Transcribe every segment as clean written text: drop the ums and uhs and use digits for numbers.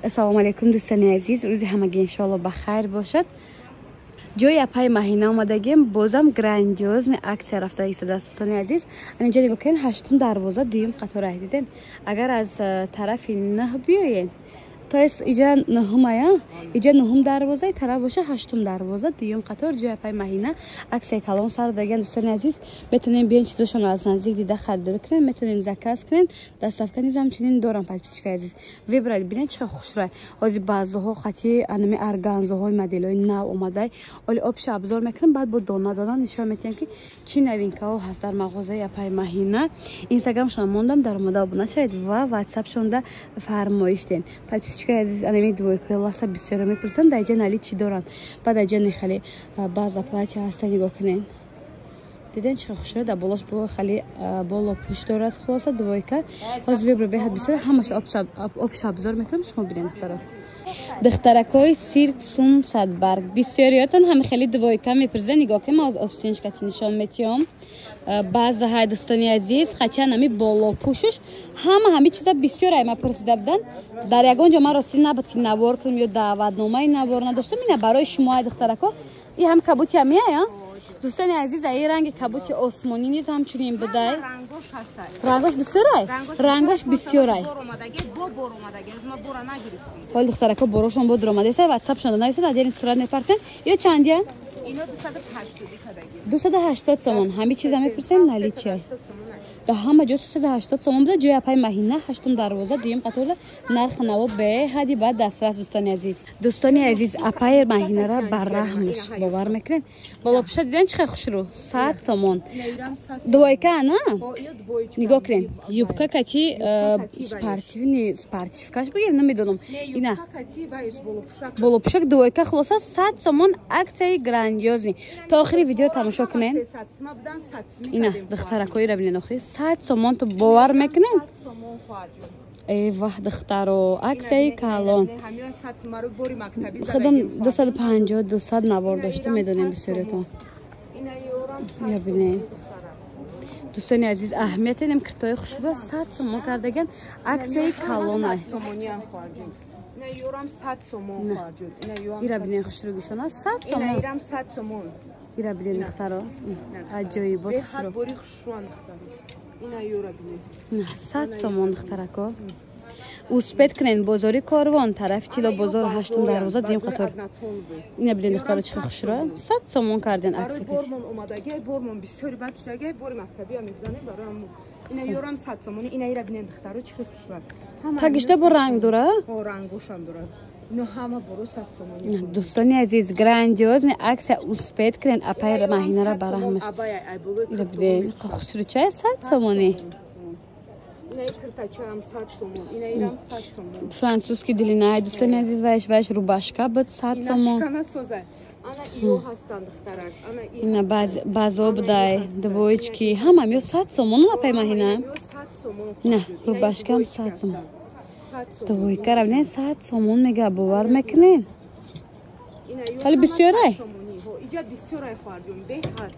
السلام علیکم دوستان عزیز، روز همگی انشالله بخیر باشد. جای اپای ماهینه آمدگیم، بازم گراندیوز اکسیا رفته ایستاده است دوستان عزیز. اینجا نگاه کن، هشتم دروازه دویم قطار دیدین. اگر از طرف نه بیاین تا اینجا نهم اینجا نهم دروازه طرف باشه هشتم دروازه دویم قطار جای اپای ماهینه اکسیا کلان سر دادن دوستان عزیز. میتونین بیان چیزاشون از نزدیک دیده خریداری کنین، میتونین زکاس کنین، دستافکن نیز همچنین دارم پادپیچکای عزیز. ویبرید ببینید چه خوشرای. از بعضی‌ها خطی انمی ارگانزاهای مدلای نو اومده. ولی آبش ابزار میکنم بعد با دانه دانه نشون میدم که چی نوینک‌ها هست در مغازه اپای ماهینه. اینستاگرامشون موندم در مورد ابونه شوید و واتساپشون ده فرمایش دین. پادپیچکای عزیز انمی دویکای لاسا بسیار میپرسن در جای نالی چی دارن. بعد در جای خالی باز پلاتی هست نگاه کنین. دیدن چه خوشره در بالاش با خالی بالا پوش دارد خلاصه دویکا. از ویبر بهت بسیار همش آبش ابزار میکنم شما ببینید دخترا. دخترکای سیرک سوم صدبرگ بسیاریاتن هم خیلی دویکا میپرسن نگاه کنم از آستینش کتی نشان میتیم. بعض های دوستانی عزیز خطی نمی بالا پوشش همه چیزا بسیار ایما پرسیده بودن. در یگان جا من راستی نبود که نوار کنم یا دعوتنامه نوار نداشتم. اینه برای شما دخترکا این هم کبوتی همیه یا دوستان عزیز این رنگ کبوت آسمانی نیست همچنین بدای رنگش بسیارای رنگش بسیارای حال دخترکا بروشون بود روماده سه واتساپ شده نیست در این صورت نپرتن یا چندیه اینا 280 تومان همه چیز هم میپرسن نالی چیه ده همه جا 380 تومان بوده جای اپای ماهینه هشتم دروازه دویم قطار نرخ نو به حدی بعد دسترس دوستان عزیز اپای ماهینه را بر رحمش باور میکنین بالا پیش دیدن چه خوش رو 100 تومان دویکا نه نگاه کنین یوبکا کتی سپارتیو کاش بگیم نمیدونم اینا بالا پیش دویکا خلاصه 100 تومان اکسای گراندیوزی تا آخری ویدیو تماشا کنین اینا دخترکای را ببینین آخه 100 تومان تو باور میکنین ای واه دخترو عکسای کالون خودم 250 200 نوار داشته میدونیم بسیارتون یا ببینید دوستان عزیز اهمیت اینم که خوش رو 100 تومان کردگن عکسای کالون ای اینا یورم 100 تومان خواهد اینا ببینید خوش رو گشونه 100 تومان اینا ایرم 100 تومان اینا ببینید دخترو عجیب بود خوش رو بری خوش رو اینا یورا ببینید 100 تومان دخترکا اوسپت کنین بازاری کاروان طرف تیلا بازار هشتم دروازه دیم قطار اینا ببینید دخترا چه خوش رو 100 تومان کردن عکس برمون اومدگی برمون بسیاری بچگی بر مکتبی هم میدونی برام اینا یورم 100 تومان اینا ایرا ببینید دخترا چه خوش رو تگشته با رنگ داره با رنگوشم داره اینا همه برو 100 تومانی دوستانی عزیز گراندیوز عکس اوسپت کنین اپای ماهینه را برامش اینا ببینید خوش رو چه 100 تومانی فرانسوزکی دلینای دوستان عزیز وش رو باشکا بود 100 تومان اینا بازو بدای دویچکی هم یا 100 تومان اپای ماهینه نه رو باشکا هم 100 تومان دوی کرم 100 تومان میگه باور میکنین خیلی بسیاره اینجا بسیاره خواردیم بهتر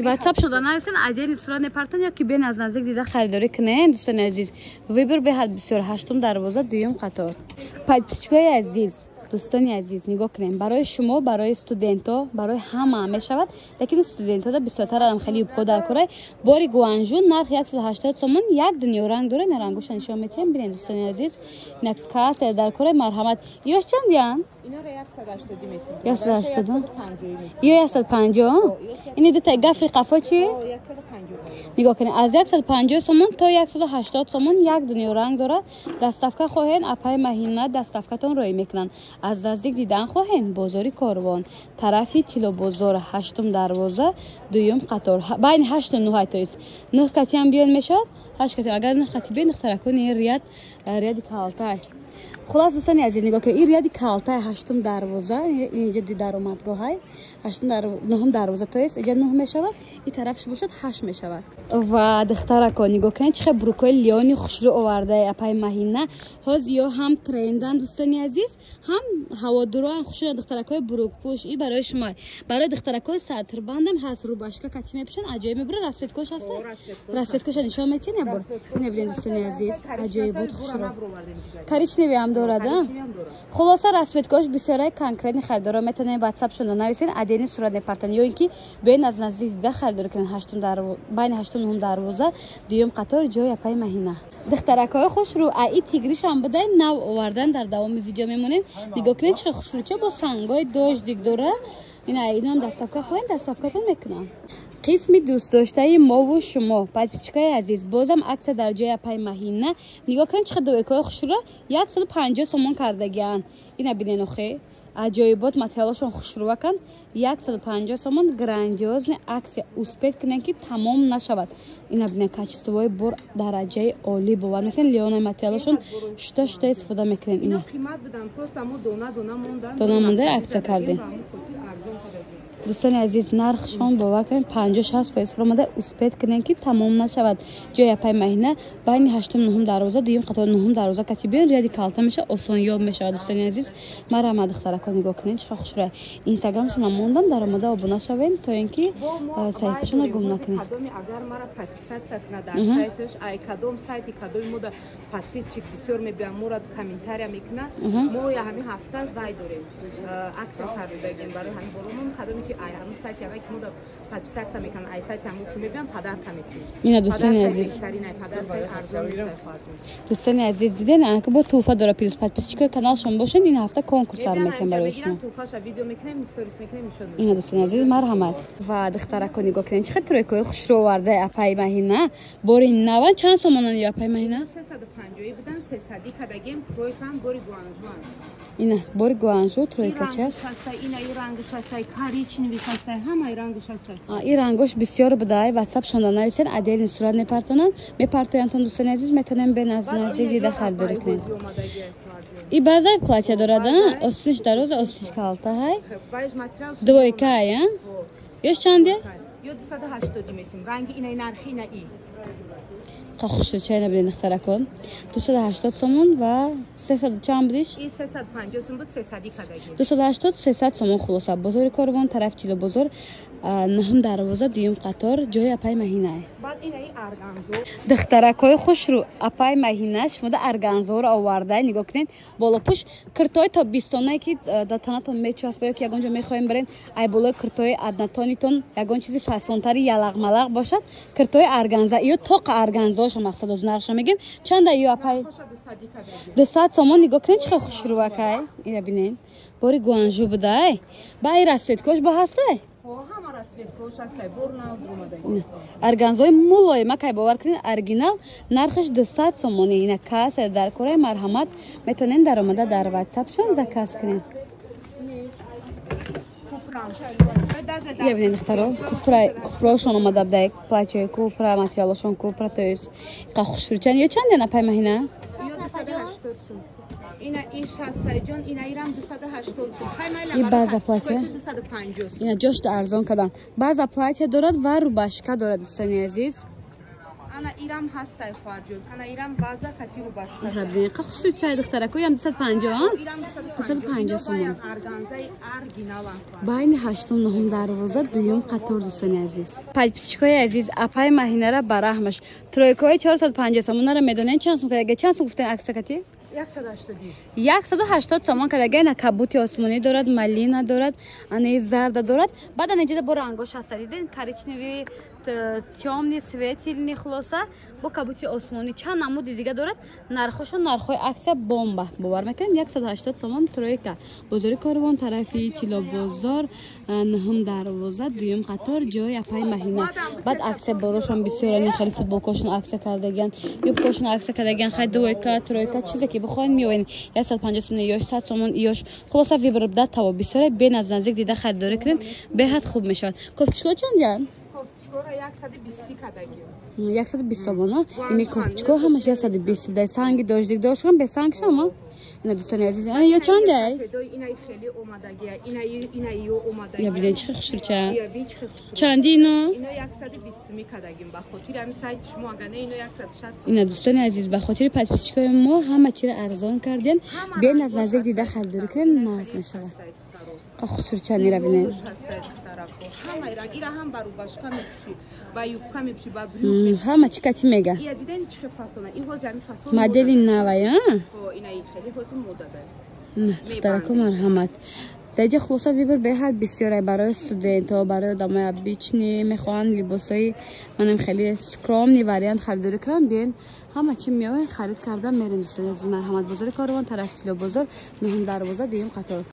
واتساپ شده نرسین عجیل صورت نپرتن یا که بین از نزدیک دیده خریداری کنین دوستان عزیز ویبر بهت بسیار هشتم دروازه دویم قطار پادپیچکای عزیز دوستان عزیز نگاه کنین برای شما برای استودنتا برای همه میشود لیکن استودنتا دا بسیارتر هم خیلی خوب در کره باری گوانجو نرخ 180 تومان یک دنیا رنگ داره نه رنگش نشون میتیم ببینید دوستان عزیز نه کاس در کره مرحمت یوش چند دیان اینا را 180 میتیم 180 یا 150 این دیگه گفری قفا چی 150 نگاه کنید از 150 تومان تا 180 تومان یک دنیا رنگ داره دستافکا خواهین اپای ماهینه دستافکاتون روی میکنن از نزدیک دیدن خواهین بازاری کاروان طرفی تیلا بازار هشتم دروازه دویم قطار بین 8 و 9 تا است 9 کتی هم بیان میشد 8 کتی اگر 9 کتی بین اختراکون ریاد کالتای خلاص دوستان عزیز نگاه که این ریادی کالتای هشتم دروازه اینجا درآمدگاه های هشتم نهم دروازه تا است اینجا 9 میشود این طرفش باشد 8 میشود و دخترکا نگاه کنید چه بروکای لیونی خوش رو آورده اپای ماهینه هاز یا هم ترندن دوستان عزیز هم هواداران خوش دخترکای بروک پوش این برای شما برای دخترکای سطر بندم هست رو باشکا کتی میپشن عجیب میبره رسوت کوش هست رسوت کوش نشون میتین نبر نبینید دوستان عزیز عجیب بود خوش رو کاریش коричневый هم دارد. خلاصه رسمیتگاهش بسیار کنکرنی خریدارا میتونن واتساپ شون نویسین ادین صورت نپرتن یا اینکه بین از نزدیک دیده خریدار کنن بین 8 9 دروازه دوم قطار جای پای مهینه دخترکای خوش رو ای تیگریش هم بده نو آوردن در دوام ویدیو میمونیم نگاه کنین چه خوش رو چه با سنگای داش دیگ داره اینا هم دستافکا خواهین دستافکاتون میکنن قسمی دوست داشته ما و شما پادپیچکای عزیز بازم عکس در جای پای مهینه نگاه کنین چقدر دویکای خوش رو 150 سومون کردگیان اینا ببینین خیلی عجایبات متریالشون خوش رو کن 150 سومون گراندیوز عکس اسپید کنن که تمام نشود اینا ببینین کاچستوی بر درجه عالی باور میکنن لیون متریالشون شتا استفاده میکنن اینا قیمت بدن پروست امو دونا مونده عکس کردین دوستان عزیز نرخشان باور کنید 50-60% فرموده اسپید کنین که تمام نشود جای پای مهینه بین 8 9 دروازه دویم قطار 9 دروازه کاتیبیان ریادی کالتا میشه آسان یاب میشه دوستان عزیز مرا دخترکان نگاه کنین چقدر خوش رو اینستاگرامشون هم موندم در اومده ابونه شوین تا اینکه صفحه‌شون رو گم نکنین اگر مرا подписать сатна در سایتش ای کدوم سایتی کدوم مود подписчик بسیار میبینم مراد کامنتاریا میکنه ما همین هفته وای داریم عکس سر بگیم برای همین برامون کدومی که ای همون سایت یا که مود подписаться میکنن ای سایت همون که میبینم پدرکا میکنیم اینا دوستان عزیز دوستان عزیز دیدین انا که با توفا داره پیروز подписчикای کانالشون باشین این هفته کنکورس سر میتونم برای شما توفاش ویدیو میکنیم استوریس میکنیم میشون اینا دوستان عزیز مرحمت و دخترکان نگاه کنین چقدر ترویکای خوش رو آورده اپای مهینه بورین نوان چند سومونن یا اپای مهینه 350 بودن 300 کداگیم ترویکان بوری گوانجوان اینا بوری گوانجو ترویکا چه اینا رنگش هست کاریچنی هست همه رنگش هست این رنگش بسیار بده واتساپ شون نویسین ادیل صورت نپرتونن میپرتونن دوستان عزیز میتونن به نزدیک دیده خریداری کنین این بازای پلاتیا داره استش دروز استش کالتا های دویکای یش چنده یا 280 میتیم رنگ اینای نرخی اینا ای خوش چه نبینید دخترکان 280 سومون و 300 چند بودیش این 350 سومون بود 300 کداگی 280 300 سومون خلاصه بازار کاروان طرف چیلو بازار نهم دروازه دوم قطار جای اپای مهینه بعد این ارگانزو دخترکای خوش رو اپای مهینه شما ارگانزو رو آورده نگاه کنین بالا پوش کرتای تا 20 تونه که داتاناتون میچسبه که یگانجا میخوایم برین ای بالا کرتای ادناتونیتون یگان چیزی فسونتری یلق ملق باشد کرتای ارگانزا یا تاق ارگانزاش مقصد از نرخش میگیم چند یو اپای 200 سومون نگاه کنین چه خوش رو وکای اینا ببینین باری گوانجو بده با ای رسمیتکاش با هسته ارگانزای مولای ما که باور کنین ارگینال نرخش 200 سومونی اینا کاس در کره مرحمت میتونین در اومده در واتساپ شون زکاس کنین یا ببینید دخترا کوپراشون اومده بده پلاچه کوپرا ماتریالشون کوپرا تویس که خوش رو چند یا چند نه پای مهینه یا 280 سوم اینا این 60 جون اینا ایرام 280 سوم این بعض پلاچه 250 سوم اینا جوش ارزان کردن بعض پلاچه دارد و رو باشکا دارد دوستان عزیز انا ایرام هستای خواجون انا ایرام بازا کتی رو باشکا دقیقاً خوش چای دخترکو هم 250 ایرام 250 سوم ارگانزای ارگینال بین 8 9 دروازه دوم قطار دوستان عزیز پادپیچکای عزیز اپای مهینه را برحمش ترویکای 450 سومون را میدونین چند سوم کداگه چند سوم گفتن عکسکتی 180 سومون کداگه نه کبوتی آسمانی دارد ملینا دارد انه زرد دارد بعد انجام با رنگش هست دیدین کاریچنی تیامنی سویتیلنی خلاصه با کبوتی آسمانی چند نمود دیگه دارد نرخشون نرخای عکس بمب باور میکنین 180 سومون ترویکا بازار کاروان طرفی چیلا بازار نهم دروازه دوم قطار جای اپای مهینه بعد عکس باروشون بسیار خیلی فوتبال کوشن عکس کردگن یا کوشن عکس کردگن خیلی دویکا ترویکا چیزی که بخواین میوین 150 سومون یا 100 سومون یاش خلاصه ویبر بده تا بسیار بین از نزدیک دیده خریداری کنین به حد خوب میشود کوفتشکو چندین 120 سومون این کوفتشکو همش 120 ده سنگ داشت داشتم به سنگ شما اینا دوستان عزیز یا چنده اینا خیلی اومدگی اینا یو اومدگی یا ببین چه خوشو چه چندی اینا 120 میکدگیم به خاطر همین سایت شما اگه اینو 160 اینا دوستان عزیز به خاطر پادپیچکای ما همه چی رو ارزان کردین بین از نزدیک دیده خریداری کنین ناز میشه خوشو چنی رو ببینید همه را هم برو باشکا میشی با юбка мепуши ба брюк ҳама чӣ кати мега я дидани чӣ фасона и ҳози ҳами фасон модели навай ина и хеле ҳози мода дар духтарако марҳамат даҷа хулоса вибр беҳад бисёре барои студентҳо барои одамои обични мехоҳанд либосои манам хеле скромни вариант харидорӣ кунанд биён ҳама чӣ меоянд харид карда мерем дӯстони азиз марҳамат бозори Коровон тарафи Тилло бозор 9 дарвоза дуюм қатор